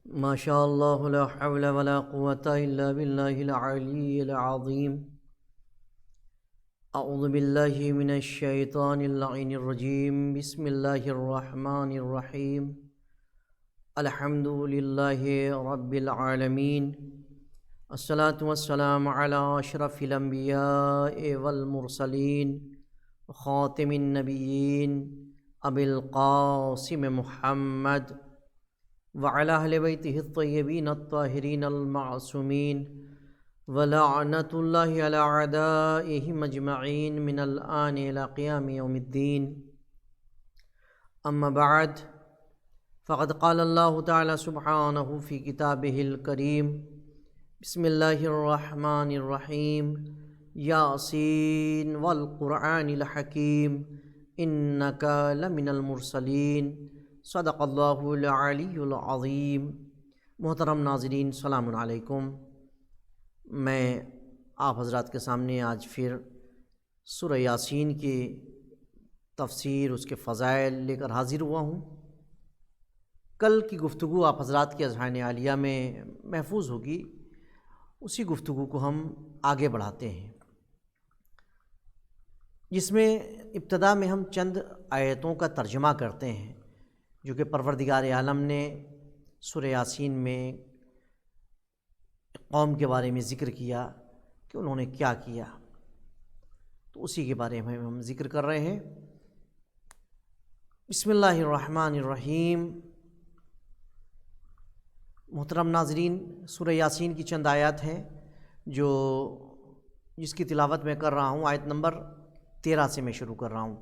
ما شاء الله لا حول ولا قوة إلا بالله العلي العظيم. أعوذ بالله من الشيطان اللعين الرجيم. بسم الله الرحمن الرحيم. الحمد لله رب العالمين. الصلاة والسلام على أشرف الأنبياء والمرسلين خاتم النبيين أبي القاسم محمد وعلى أهل بيته الطيبين الطاهرين المعصومين ولعنة الله على أعدائهم أجمعين من الآن إلى قيام يوم الدين. أما بعد، فقد قال الله تعالى سبحانه في كتابه الكريم: بسم الله الرحمن الرحيم. ياسين والقرآن الحكيم إنك لمن المرسلين. صدق اللہ العلی العظیم. محترم ناظرین، السلام علیکم. میں آپ حضرات کے سامنے آج پھر سورہ یاسین کی تفسیر، اس کے فضائل لے کر حاضر ہوا ہوں. کل کی گفتگو آپ حضرات کے اذہان عالیہ میں محفوظ ہوگی، اسی گفتگو کو ہم آگے بڑھاتے ہیں، جس میں ابتدا میں ہم چند آیتوں کا ترجمہ کرتے ہیں جو کہ پروردگار عالم نے سورہ یاسین میں قوم کے بارے میں ذکر کیا کہ انہوں نے کیا کیا، تو اسی کے بارے میں ہم ذکر کر رہے ہیں. بسم اللہ الرحمن الرحیم. محترم ناظرین، سورہ یاسین کی چند آیات ہیں جس کی تلاوت میں کر رہا ہوں. آیت نمبر 13 سے میں شروع کر رہا ہوں.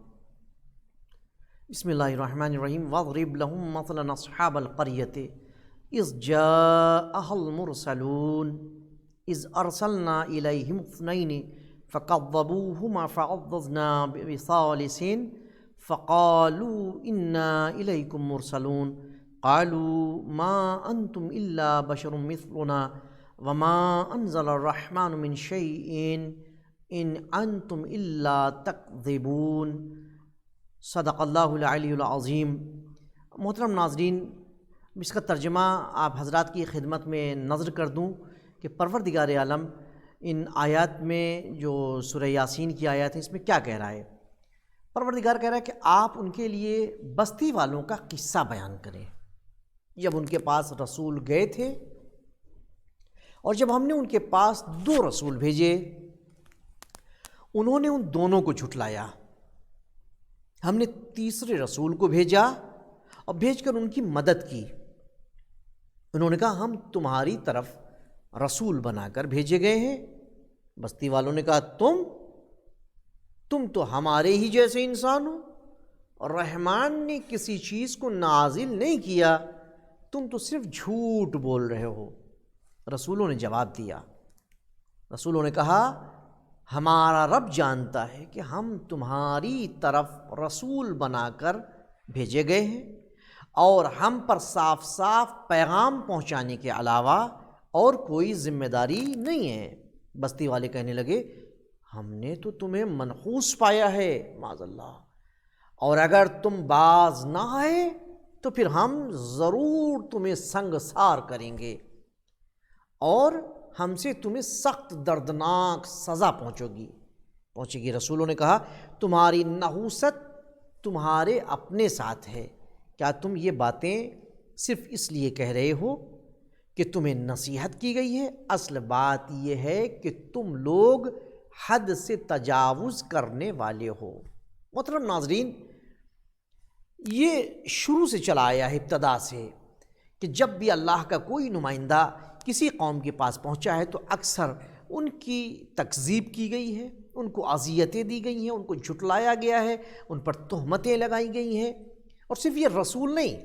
بسم اللہ الرحمن الرحیم. وَاضْرِبْ لَهُمْ مَثَلًا أَصْحَابَ الْقَرْيَةِ إِذْ جَاءَهَا الْمُرْسَلُونَ إِذْ أَرْسَلْنَا إِلَيْهِمُ اثْنَيْنِ فَكَذَّبُوهُمَا فَعَزَّزْنَا بِثَالِثٍ فَقَالُوا إِنَّا إِلَيْكُمْ مُرْسَلُونَ قَالُوا مَا أَنْتُمْ إِلَّا بَشَرٌ مِثْلُنَا وَمَا أَنزَلَ الرَّحْمَنُ مِنْ شَيْءٍ إِنْ أَنْتُمْ إِلَّا تَكْذِبُونَ. صدق اللہ العلی العظیم. محترم ناظرین، اس کا ترجمہ آپ حضرات کی خدمت میں نظر کر دوں کہ پروردگار عالم ان آیات میں، جو سورہ یاسین کی آیات ہیں، اس میں کیا کہہ رہا ہے. پروردگار کہہ رہا ہے کہ آپ ان کے لیے بستی والوں کا قصہ بیان کریں. جب ان کے پاس رسول گئے تھے اور جب ہم نے ان کے پاس 2 رسول بھیجے، انہوں نے ان دونوں کو جھٹلایا. ہم نے تیسرے رسول کو بھیجا اور بھیج کر ان کی مدد کی. انہوں نے کہا ہم تمہاری طرف رسول بنا کر بھیجے گئے ہیں. بستی والوں نے کہا تم تو ہمارے ہی جیسے انسان ہو، اور رحمان نے کسی چیز کو نازل نہیں کیا، تم تو صرف جھوٹ بول رہے ہو. رسولوں نے جواب دیا. رسولوں نے کہا ہمارا رب جانتا ہے کہ ہم تمہاری طرف رسول بنا کر بھیجے گئے ہیں، اور ہم پر صاف صاف پیغام پہنچانے کے علاوہ اور کوئی ذمہ داری نہیں ہے. بستی والے کہنے لگے ہم نے تو تمہیں منحوس پایا ہے، معاذ اللہ، اور اگر تم باز نہ آئے تو پھر ہم ضرور تمہیں سنگسار کریں گے اور ہم سے تمہیں سخت دردناک سزا پہنچے گی. رسولوں نے کہا تمہاری نحوست تمہارے اپنے ساتھ ہے. کیا تم یہ باتیں صرف اس لیے کہہ رہے ہو کہ تمہیں نصیحت کی گئی ہے؟ اصل بات یہ ہے کہ تم لوگ حد سے تجاوز کرنے والے ہو. محترم ناظرین، یہ شروع سے چلا آیا ہے، ابتدا سے، کہ جب بھی اللہ کا کوئی نمائندہ کسی قوم کے پاس پہنچا ہے تو اکثر ان کی تکذیب کی گئی ہے، ان کو اذیتیں دی گئی ہیں، ان کو جھٹلایا گیا ہے، ان پر تہمتیں لگائی گئی ہیں. اور صرف یہ رسول نہیں،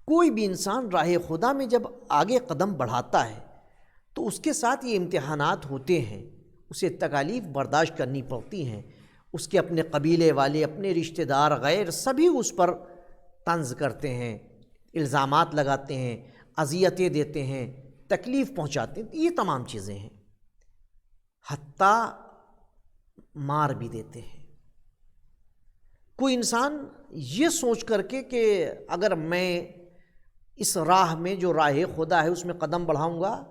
کوئی بھی انسان راہ خدا میں جب آگے قدم بڑھاتا ہے تو اس کے ساتھ یہ امتحانات ہوتے ہیں، اسے تکالیف برداشت کرنی پڑتی ہیں. اس کے اپنے قبیلے والے، اپنے رشتہ دار، غیر سبھی اس پر طنز کرتے ہیں، الزامات لگاتے ہیں، اذیتیں دیتے ہیں، تکلیف پہنچاتے ہیں. یہ تمام چیزیں ہیں، حتیٰ مار بھی دیتے ہیں. کوئی انسان یہ سوچ کر کے کہ اگر میں اس راہ میں جو راہ خدا ہے اس میں قدم بڑھاؤں گا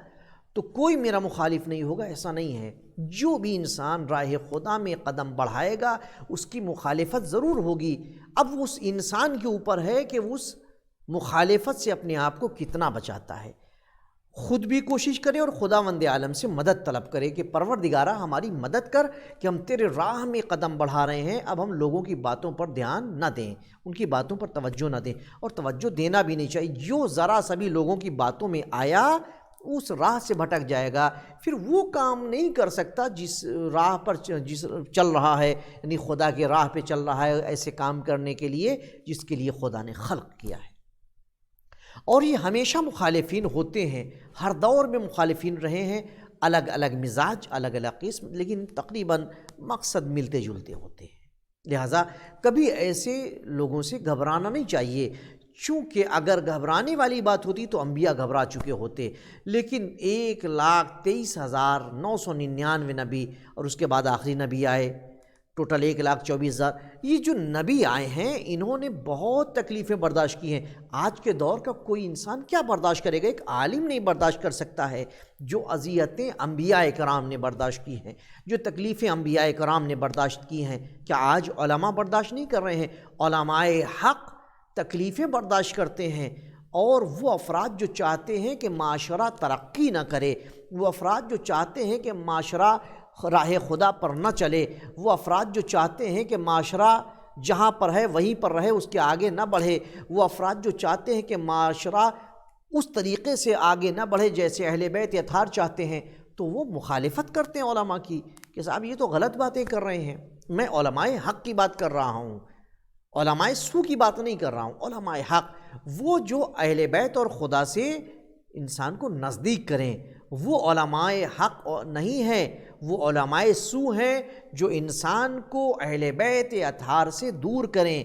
تو کوئی میرا مخالف نہیں ہوگا، ایسا نہیں ہے۔ جو بھی انسان راہ خدا میں قدم بڑھائے گا اس کی مخالفت ضرور ہوگی۔ اب اس انسان کے اوپر ہے کہ اس مخالفت سے اپنے آپ کو کتنا بچاتا ہے، خود بھی کوشش کرے اور خداوند عالم سے مدد طلب کرے کہ پروردگارہ ہماری مدد کر کہ ہم تیرے راہ میں قدم بڑھا رہے ہیں، اب ہم لوگوں کی باتوں پر دھیان نہ دیں، ان کی باتوں پر توجہ نہ دیں، اور توجہ دینا بھی نہیں چاہیے۔ جو ذرا سا بھی لوگوں کی باتوں میں آیا اس راہ سے بھٹک جائے گا، پھر وہ کام نہیں کر سکتا جس راہ پر جس چل رہا ہے، یعنی خدا کے راہ پہ چل رہا ہے ایسے کام کرنے کے لیے جس کے لیے خدا نے خلق کیا ہے۔ اور یہ ہمیشہ مخالفین ہوتے ہیں، ہر دور میں مخالفین رہے ہیں، الگ الگ مزاج، الگ الگ قسم، لیکن تقریباً مقصد ملتے جلتے ہوتے ہیں۔ لہٰذا کبھی ایسے لوگوں سے گھبرانا نہیں چاہیے، چونکہ اگر گھبرانے والی بات ہوتی تو انبیاء گھبرا چکے ہوتے، لیکن 1,23,999 نبی اور اس کے بعد آخری نبی آئے، ٹوٹل 1,24,000۔ یہ جو نبی آئے ہیں انہوں نے بہت تکلیفیں برداشت کی ہیں۔ آج کے دور کا کوئی انسان کیا برداشت کرے گا؟ ایک عالم نہیں برداشت کر سکتا ہے جو اذیتیں انبیاء کرام نے برداشت کی ہیں، جو تکلیفیں انبیاء کرام نے برداشت کی ہیں، کیا آج علماء برداشت نہیں کر رہے ہیں؟ علماء حق تکلیفیں برداشت کرتے ہیں، اور وہ افراد جو چاہتے ہیں کہ معاشرہ ترقی نہ کرے، وہ افراد جو چاہتے ہیں کہ معاشرہ راہ خدا پر نہ چلے، وہ افراد جو چاہتے ہیں کہ معاشرہ جہاں پر ہے وہیں پر رہے، اس کے آگے نہ بڑھے، وہ افراد جو چاہتے ہیں کہ معاشرہ اس طریقے سے آگے نہ بڑھے جیسے اہل بیت اطہار چاہتے ہیں، تو وہ مخالفت کرتے ہیں علماء کی کہ صاحب یہ تو غلط باتیں کر رہے ہیں۔ میں علماء حق کی بات کر رہا ہوں، علماء سو کی بات نہیں کر رہا ہوں۔ علماء حق وہ جو اہل بیت اور خدا سے انسان کو نزدیک کریں، وہ علماء حق نہیں ہیں، وہ علماء سو ہیں جو انسان کو اہل بیت اطہار سے دور کریں،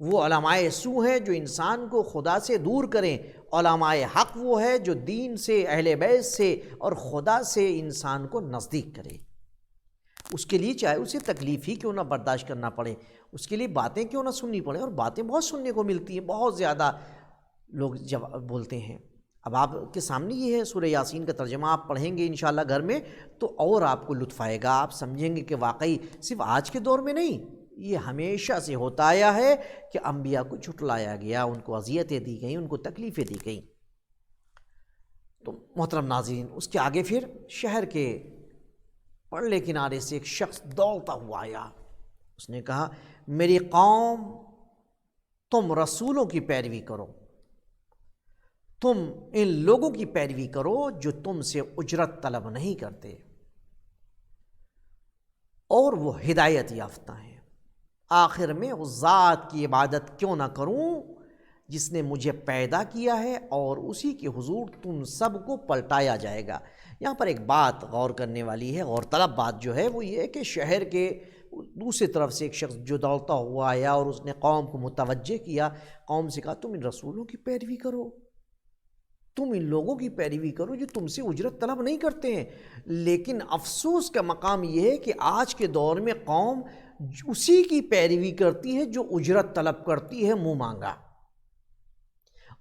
وہ علماء سو ہیں جو انسان کو خدا سے دور کریں۔ علماء حق وہ ہے جو دین سے، اہل بیت سے اور خدا سے انسان کو نزدیک کرے، اس کے لیے چاہے اسے تکلیف ہی کیوں نہ برداشت کرنا پڑے، اس کے لیے باتیں کیوں نہ سننی پڑیں، اور باتیں بہت سننے کو ملتی ہیں، بہت زیادہ لوگ جب بولتے ہیں۔ اب آپ کے سامنے یہ ہے سورہ یاسین کا ترجمہ، آپ پڑھیں گے انشاءاللہ گھر میں تو اور آپ کو لطف آئے گا، آپ سمجھیں گے کہ واقعی صرف آج کے دور میں نہیں، یہ ہمیشہ سے ہوتا آیا ہے کہ انبیاء کو جھٹلایا گیا، ان کو اذیتیں دی گئیں، ان کو تکلیفیں دی گئیں۔ تو محترم ناظرین، اس کے آگے پھر شہر کے پرلے کنارے سے ایک شخص دوڑتا ہوا آیا، اس نے کہا میری قوم تم رسولوں کی پیروی کرو، تم ان لوگوں کی پیروی کرو جو تم سے اجرت طلب نہیں کرتے اور وہ ہدایت یافتہ ہیں۔ آخر میں اس ذات کی عبادت کیوں نہ کروں جس نے مجھے پیدا کیا ہے، اور اسی کے حضور تم سب کو پلٹایا جائے گا۔ یہاں پر ایک بات غور کرنے والی ہے، غور طلب بات جو ہے وہ یہ ہے کہ شہر کے دوسری طرف سے ایک شخص جو دوڑتا ہوا آیا اور اس نے قوم کو متوجہ کیا، قوم سے کہا تم ان رسولوں کی پیروی کرو، تم ان لوگوں کی پیروی کرو جو تم سے اجرت طلب نہیں کرتے ہیں۔ لیکن افسوس کا مقام یہ ہے کہ آج کے دور میں قوم اسی کی پیروی کرتی ہے جو اجرت طلب کرتی ہے منہ مانگا،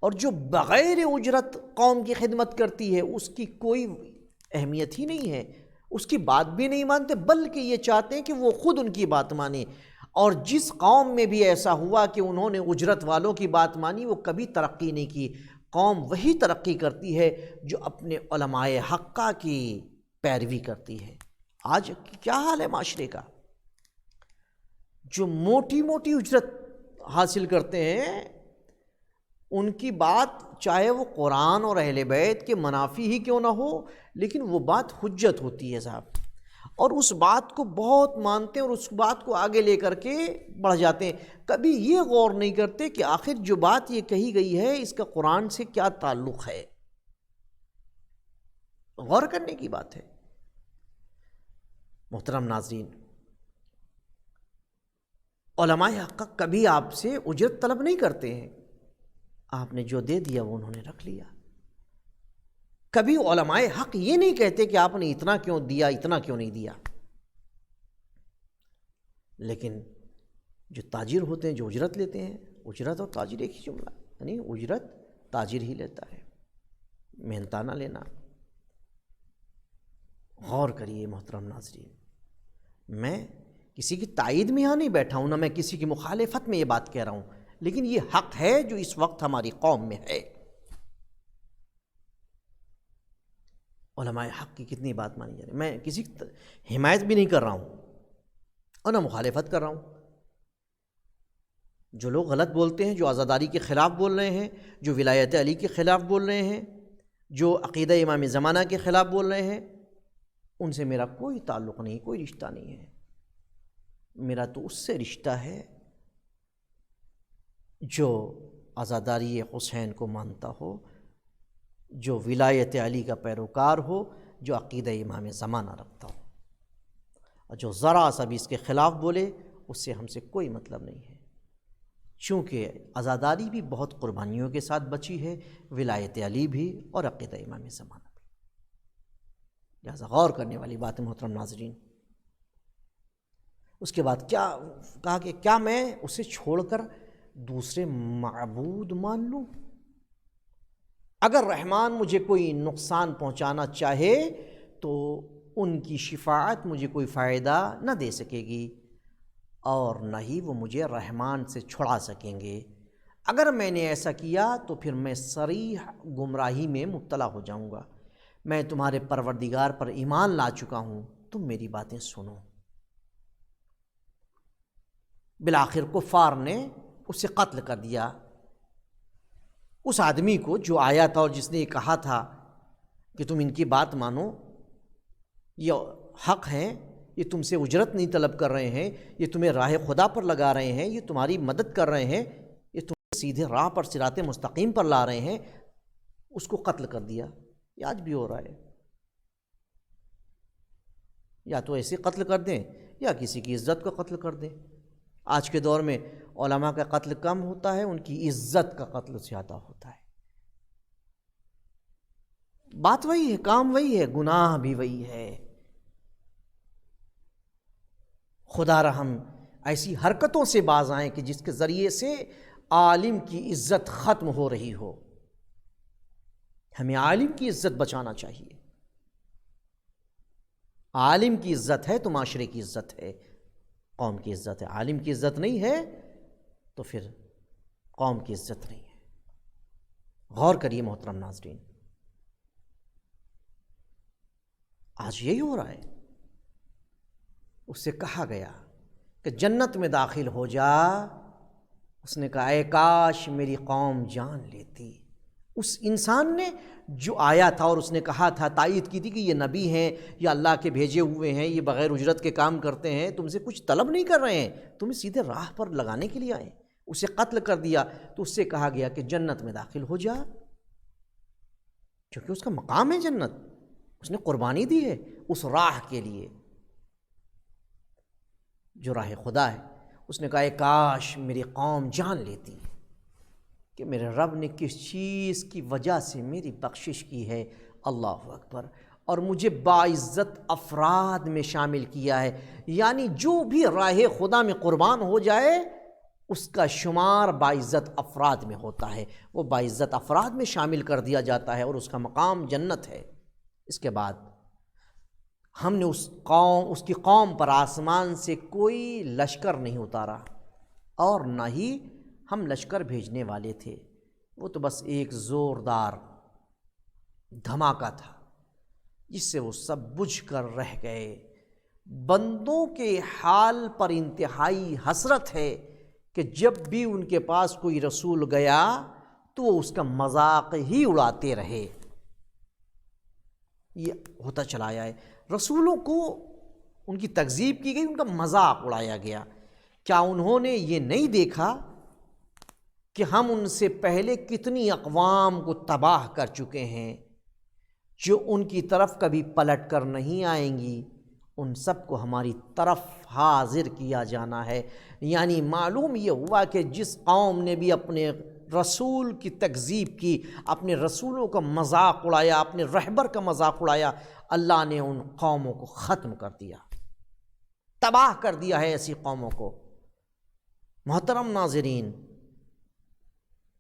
اور جو بغیر اجرت قوم کی خدمت کرتی ہے اس کی کوئی اہمیت ہی نہیں ہے، اس کی بات بھی نہیں مانتے، بلکہ یہ چاہتے ہیں کہ وہ خود ان کی بات مانے۔ اور جس قوم میں بھی ایسا ہوا کہ انہوں نے اجرت والوں کی بات مانی وہ کبھی ترقی نہیں کی۔ قوم وہی ترقی کرتی ہے جو اپنے علماء حقہ کی پیروی کرتی ہے۔ آج کیا حال ہے معاشرے کا؟ جو موٹی موٹی اجرت حاصل کرتے ہیں ان کی بات چاہے وہ قرآن اور اہل بیت کے منافی ہی کیوں نہ ہو، لیکن وہ بات حجت ہوتی ہے صاحب، اور اس بات کو بہت مانتے ہیں اور اس بات کو آگے لے کر کے بڑھ جاتے ہیں۔ کبھی یہ غور نہیں کرتے کہ آخر جو بات یہ کہی گئی ہے اس کا قرآن سے کیا تعلق ہے، غور کرنے کی بات ہے۔ محترم ناظرین، علماء حق کبھی آپ سے اجرت طلب نہیں کرتے ہیں، آپ نے جو دے دیا وہ انہوں نے رکھ لیا۔ کبھی علماء حق یہ نہیں کہتے کہ آپ نے اتنا کیوں دیا، اتنا کیوں نہیں دیا۔ لیکن جو تاجر ہوتے ہیں جو اجرت لیتے ہیں، اجرت اور تاجر ایک ہی جملہ، یعنی اجرت تاجر ہی لیتا ہے، محنتانہ لینا۔ غور کریے محترم ناظرین، میں کسی کی تائید میں یہاں نہیں بیٹھا ہوں، نہ میں کسی کی مخالفت میں یہ بات کہہ رہا ہوں، لیکن یہ حق ہے جو اس وقت ہماری قوم میں ہے۔ علماء حق کی کتنی بات مانی جا رہی ہے، میں کسی کی حمایت بھی نہیں کر رہا ہوں اور نہ مخالفت کر رہا ہوں۔ جو لوگ غلط بولتے ہیں، جو عزاداری کے خلاف بول رہے ہیں، جو ولایت علی کے خلاف بول رہے ہیں، جو عقیدہ امام زمانہ کے خلاف بول رہے ہیں، ان سے میرا کوئی تعلق نہیں، کوئی رشتہ نہیں ہے۔ میرا تو اس سے رشتہ ہے جو عزاداری حسین کو مانتا ہو، جو ولایت علی کا پیروکار ہو، جو عقیدہ امام زمانہ رکھتا ہو، اور جو ذرا سا بھی اس کے خلاف بولے اس سے ہم سے کوئی مطلب نہیں ہے، چونکہ عزاداری بھی بہت قربانیوں کے ساتھ بچی ہے، ولایت علی بھی اور عقیدہ امام زمانہ بھی۔ لہذا غور کرنے والی بات ہے محترم ناظرین۔ اس کے بعد کیا کہا کہ کیا میں اسے چھوڑ کر دوسرے معبود مان لوں؟ اگر رحمان مجھے کوئی نقصان پہنچانا چاہے تو ان کی شفاعت مجھے کوئی فائدہ نہ دے سکے گی، اور نہ ہی وہ مجھے رحمان سے چھڑا سکیں گے۔ اگر میں نے ایسا کیا تو پھر میں صریح گمراہی میں مبتلا ہو جاؤں گا۔ میں تمہارے پروردگار پر ایمان لا چکا ہوں، تم میری باتیں سنو۔ بالآخر کفار نے اسے قتل کر دیا، اس آدمی کو جو آیا تھا اور جس نے یہ کہا تھا کہ تم ان کی بات مانو، یہ حق ہیں، یہ تم سے اجرت نہیں طلب کر رہے ہیں، یہ تمہیں راہ خدا پر لگا رہے ہیں، یہ تمہاری مدد کر رہے ہیں، یہ تمہیں سیدھے راہ پر صراط مستقیم پر لا رہے ہیں، اس کو قتل کر دیا۔ یہ آج بھی ہو رہا ہے، یا تو ایسے قتل کر دیں یا کسی کی عزت کو قتل کر دیں۔ آج کے دور میں علماء کا قتل کم ہوتا ہے، ان کی عزت کا قتل زیادہ ہوتا ہے۔ بات وہی ہے، کام وہی ہے، گناہ بھی وہی ہے۔ خدا رحم ایسی حرکتوں سے باز آئیں کہ جس کے ذریعے سے عالم کی عزت ختم ہو رہی ہو۔ ہمیں عالم کی عزت بچانا چاہیے۔ عالم کی عزت ہے تو معاشرے کی عزت ہے، قوم کی عزت ہے۔ عالم کی عزت نہیں ہے تو پھر قوم کی عزت نہیں ہے۔ غور کریے محترم ناظرین، آج یہی ہو رہا ہے۔ اس سے کہا گیا کہ جنت میں داخل ہو جا، اس نے کہا اے کاش میری قوم جان لیتی۔ اس انسان نے جو آیا تھا اور اس نے کہا تھا، تائید کی تھی کہ یہ نبی ہیں، یہ اللہ کے بھیجے ہوئے ہیں، یہ بغیر اجرت کے کام کرتے ہیں، تم سے کچھ طلب نہیں کر رہے ہیں، تمہیں سیدھے راہ پر لگانے کے لیے آئے، اسے قتل کر دیا۔ تو اس سے کہا گیا کہ جنت میں داخل ہو جا، کیونکہ اس کا مقام ہے جنت، اس نے قربانی دی ہے اس راہ کے لیے جو راہ خدا ہے۔ اس نے کہا اے کاش میری قوم جان لیتی کہ میرے رب نے کس چیز کی وجہ سے میری بخشش کی ہے، اللہ اکبر، اور مجھے باعزت افراد میں شامل کیا ہے۔ یعنی جو بھی راہ خدا میں قربان ہو جائے اس کا شمار باعزت افراد میں ہوتا ہے، وہ باعزت افراد میں شامل کر دیا جاتا ہے اور اس کا مقام جنت ہے۔ اس کے بعد ہم نے اس کی قوم پر آسمان سے کوئی لشکر نہیں اتارا، اور نہ ہی ہم لشکر بھیجنے والے تھے، وہ تو بس ایک زوردار دھماکہ تھا جس سے وہ سب بجھ کر رہ گئے۔ بندوں کے حال پر انتہائی حسرت ہے کہ جب بھی ان کے پاس کوئی رسول گیا تو وہ اس کا مذاق ہی اڑاتے رہے۔ یہ ہوتا چلا آیا ہے، رسولوں کو ان کی تکذیب کی گئی، ان کا مذاق اڑایا گیا۔ کیا انہوں نے یہ نہیں دیکھا کہ ہم ان سے پہلے کتنی اقوام کو تباہ کر چکے ہیں جو ان کی طرف کبھی پلٹ کر نہیں آئیں گی؟ ان سب کو ہماری طرف حاضر کیا جانا ہے۔ یعنی معلوم یہ ہوا کہ جس قوم نے بھی اپنے رسول کی تکذیب کی، اپنے رسولوں کا مذاق اڑایا، اپنے رہبر کا مذاق اڑایا، اللہ نے ان قوموں کو ختم کر دیا، تباہ کر دیا ہے ایسی قوموں کو۔ محترم ناظرین،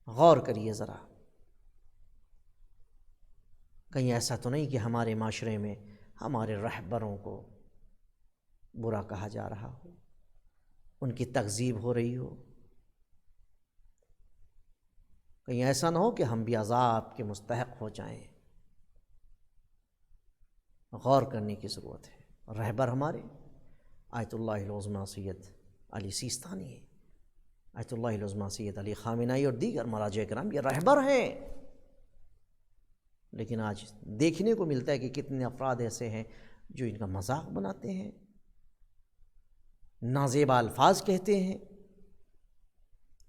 غور کریے ذرا، کہیں ایسا تو نہیں کہ ہمارے معاشرے میں ہمارے رہبروں کو برا کہا جا رہا ہو، ان کی تکذیب ہو رہی ہو، کہیں ایسا نہ ہو کہ ہم بھی عذاب کے مستحق ہو جائیں۔ غور کرنے کی ضرورت ہے۔ رہبر ہمارے آیت اللہ العظمیٰ سید علی سیستانی ہے، آیت اللہ العظمیٰ سید علی خامنائی اور دیگر مراجع کرام یہ رہبر ہیں، لیکن آج دیکھنے کو ملتا ہے کہ کتنے افراد ایسے ہیں جو ان کا مذاق بناتے ہیں، نازیبا الفاظ کہتے ہیں۔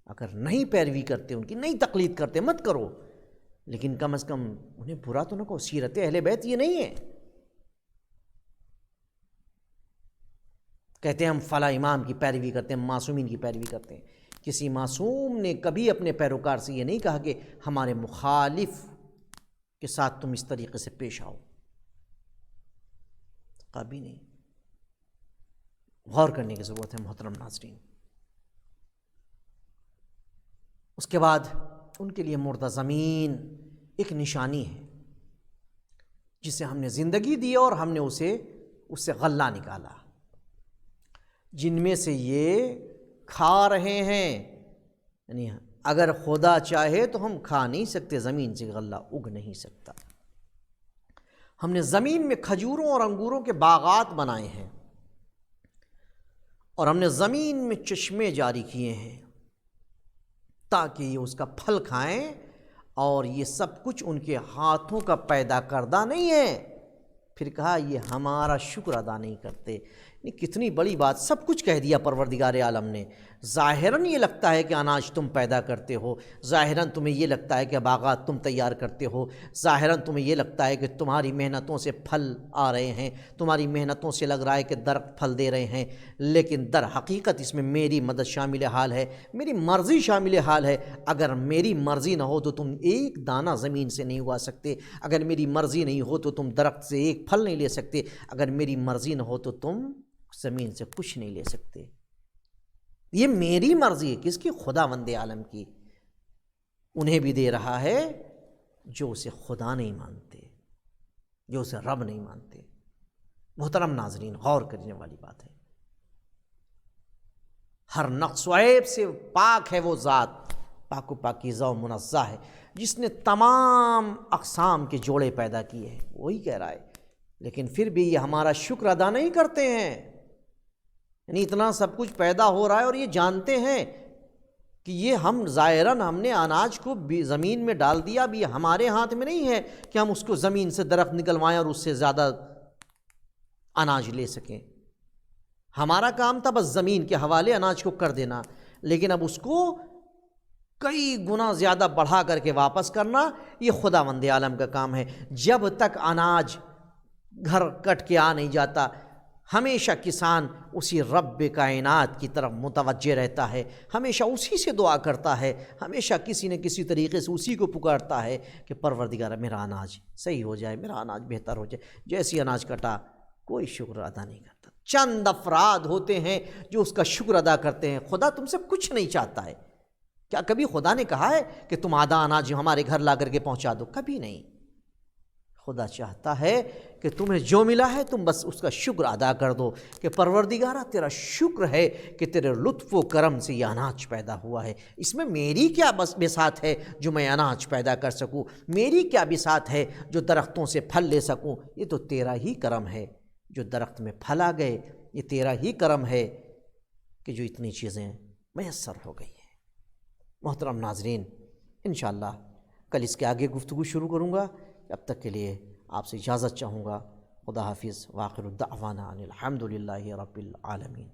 اگر نہیں پیروی کرتے، ان کی نہیں تقلید کرتے، مت کرو، لیکن کم از کم انہیں برا تو نہ کہو۔ سیرت اہل بیت یہ نہیں ہے، کہتے ہیں ہم فلاں امام کی پیروی کرتے ہیں، معصومین کی پیروی کرتے ہیں۔ کسی معصوم نے کبھی اپنے پیروکار سے یہ نہیں کہا کہ ہمارے مخالف کے ساتھ تم اس طریقے سے پیش آؤ، کبھی نہیں۔ غور کرنے کی ضرورت ہے محترم ناظرین۔ اس کے بعد ان کے لیے مردہ زمین ایک نشانی ہے جسے ہم نے زندگی دی اور ہم نے اس سے غلہ نکالا، جن میں سے یہ کھا رہے ہیں۔ یعنی اگر خدا چاہے تو ہم کھا نہیں سکتے، زمین سے غلہ اگ نہیں سکتا۔ ہم نے زمین میں کھجوروں اور انگوروں کے باغات بنائے ہیں، اور ہم نے زمین میں چشمے جاری کیے ہیں تاکہ یہ اس کا پھل کھائیں، اور یہ سب کچھ ان کے ہاتھوں کا پیدا کردہ نہیں ہے۔ پھر کہا یہ ہمارا شکر ادا نہیں کرتے۔ کتنی بڑی بات، سب کچھ کہہ دیا پروردگار عالم نے۔ ظاہراً یہ لگتا ہے کہ اناج تم پیدا کرتے ہو، ظاہراً تمہیں یہ لگتا ہے کہ باغات تم تیار کرتے ہو، ظاہراً تمہیں یہ لگتا ہے کہ تمہاری محنتوں سے پھل آ رہے ہیں، تمہاری محنتوں سے لگ رہا ہے کہ درخت پھل دے رہے ہیں، لیکن در حقیقت اس میں میری مدد شامل حال ہے، میری مرضی شامل حال ہے۔ اگر میری مرضی نہ ہو تو تم ایک دانہ زمین سے نہیں اگا سکتے، اگر میری مرضی نہیں ہو تو تم درخت سے ایک پھل نہیں لے سکتے، اگر میری مرضی نہ ہو تو تم زمین سے کچھ نہیں لے سکتے۔ یہ میری مرضی ہے، کس کی؟ خداوند عالم کی۔ انہیں بھی دے رہا ہے جو اسے خدا نہیں مانتے، جو اسے رب نہیں مانتے۔ محترم ناظرین، غور کرنے والی بات ہے۔ ہر نقص و عیب سے پاک ہے وہ ذات، پاک و پاکیزہ و منزہ ہے، جس نے تمام اقسام کے جوڑے پیدا کیے ہیں۔ وہی کہہ رہا ہے، لیکن پھر بھی یہ ہمارا شکر ادا نہیں کرتے ہیں۔ یعنی اتنا سب کچھ پیدا ہو رہا ہے اور یہ جانتے ہیں کہ یہ ہم ظاہراً ہم نے اناج کو زمین میں ڈال دیا، اب یہ ہمارے ہاتھ میں نہیں ہے کہ ہم اس کو زمین سے درخت نکلوائیں اور اس سے زیادہ اناج لے سکیں۔ ہمارا کام تھا بس زمین کے حوالے اناج کو کر دینا، لیکن اب اس کو کئی گنا زیادہ بڑھا کر کے واپس کرنا یہ خداوند عالم کا کام ہے۔ جب تک اناج گھر کٹ کے آ نہیں جاتا، ہمیشہ کسان اسی رب کائنات کی طرف متوجہ رہتا ہے، ہمیشہ اسی سے دعا کرتا ہے، ہمیشہ کسی نہ کسی طریقے سے اسی کو پکارتا ہے کہ پروردگار میرا اناج صحیح ہو جائے، میرا اناج بہتر ہو جائے۔ جیسی اناج کٹا کوئی شکر ادا نہیں کرتا۔ چند افراد ہوتے ہیں جو اس کا شکر ادا کرتے ہیں۔ خدا تم سے کچھ نہیں چاہتا ہے۔ کیا کبھی خدا نے کہا ہے کہ تم آدھا اناج ہمارے گھر لا کر کے پہنچا دو؟ کبھی نہیں۔ خدا چاہتا ہے کہ تمہیں جو ملا ہے تم بس اس کا شکر ادا کر دو کہ پروردگارہ تیرا شکر ہے کہ تیرے لطف و کرم سے یہ اناج پیدا ہوا ہے۔ اس میں میری کیا بس بساط ہے جو میں اناج پیدا کر سکوں؟ میری کیا بساط ہے جو درختوں سے پھل لے سکوں؟ یہ تو تیرا ہی کرم ہے جو درخت میں پھل آ گئے، یہ تیرا ہی کرم ہے کہ جو اتنی چیزیں میسر ہو گئی ہیں۔ محترم ناظرین، انشاءاللہ کل اس کے آگے گفتگو شروع کروں گا۔ اب تک کے لیے آپ سے اجازت چاہوں گا۔ خدا حافظ، وآخر الدعوانا ان الحمد للہ رب العالمین۔